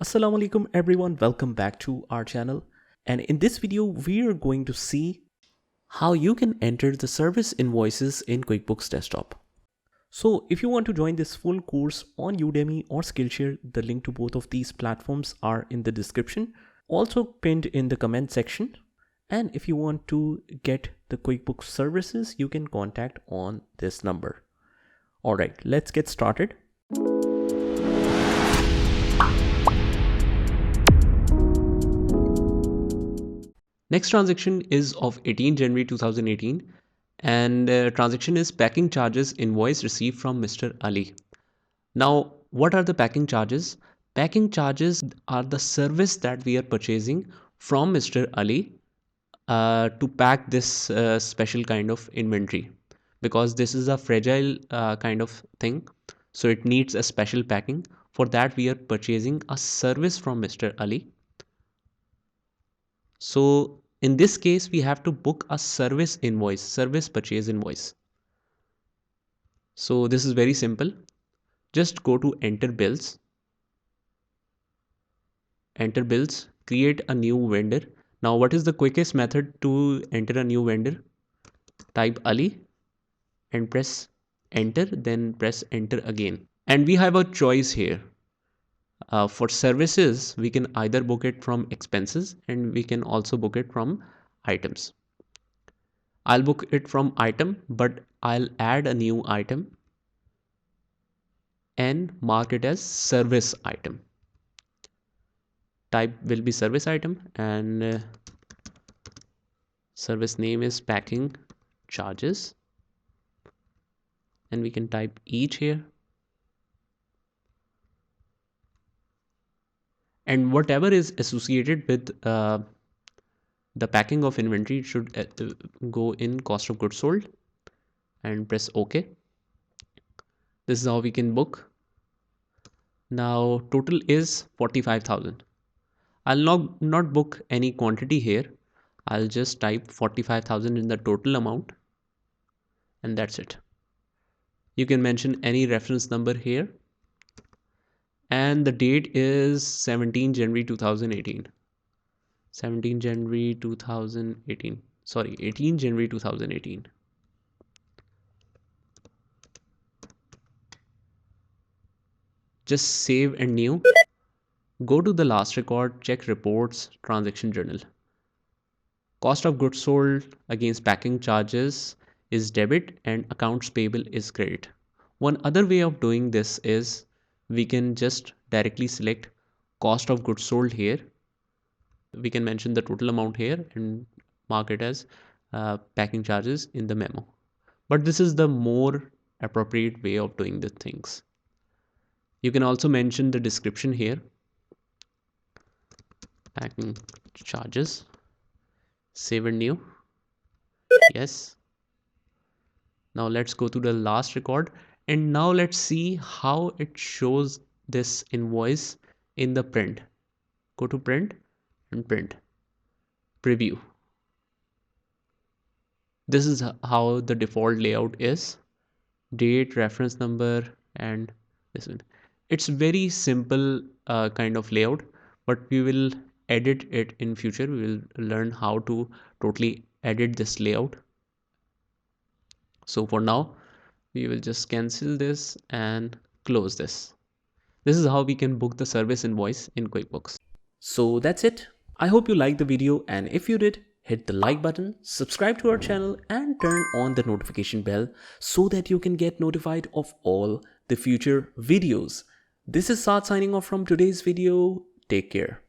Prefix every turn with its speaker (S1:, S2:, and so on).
S1: Assalamu alaikum everyone, welcome back to our channel, and in this video we are going to see how you can enter the service invoices in QuickBooks Desktop. So if you want to join this full course on Udemy or Skillshare, the link to both of these platforms are in the description, also pinned in the comment section. And if you want to get the QuickBooks services, you can contact on this number. Alright, let's get started. Next transaction is of 18 January 2018 and transaction is packing charges invoice received from Mr. Ali. Now, what are the packing charges? Packing charges are the service that we are purchasing from Mr. Ali to pack this special kind of inventory, because this is a fragile kind of thing, so it needs a special packing. For that we are purchasing a service from Mr. Ali. So in this case we have to book a service invoice, service purchase invoice. So this is very simple. Just go to enter bills, create a new vendor. Now what is the quickest method to enter a new vendor? Type Ali and press enter, then press enter again. And we have a choice here. For services, we can either book it from expenses and we can also book it from items. I'll book it from item, but I'll add a new item and mark it as service item. Type will be service item and service name is packing charges, and we can type each here. And whatever is associated with the packing of inventory should go in cost of goods sold, and press OK. This is how we can book. Now total is 45,000. I'll not book any quantity here. I'll just type 45,000 in the total amount, and that's it. You can mention any reference number here, and the date is 17 January 2018. 17 January 2018. Sorry, 18 January 2018. Just save and new. Go to the last record, check reports, transaction journal. Cost of goods sold against packing charges is debit and accounts payable is credit. One other way of doing this is we can just directly select cost of goods sold here. We can mention the total amount here and mark it as packing charges in the memo. But this is the more appropriate way of doing the things. You can also mention the description here. Packing charges. Save and new. Yes. Now let's go to the last record, and now let's see how it shows this invoice in the print. Go to print and print. Preview. This is how the default layout is. Date, reference number, and this one. It's very simple kind of layout, but we will edit it in future. We will learn how to totally edit this layout. So for now we will just cancel this and close this. This is how we can book the service invoice in QuickBooks. So that's it. I hope you liked the video, and if you did, hit the like button, subscribe to our channel and turn on the notification bell so that you can get notified of all the future videos. This is Saad signing off from today's video. Take care.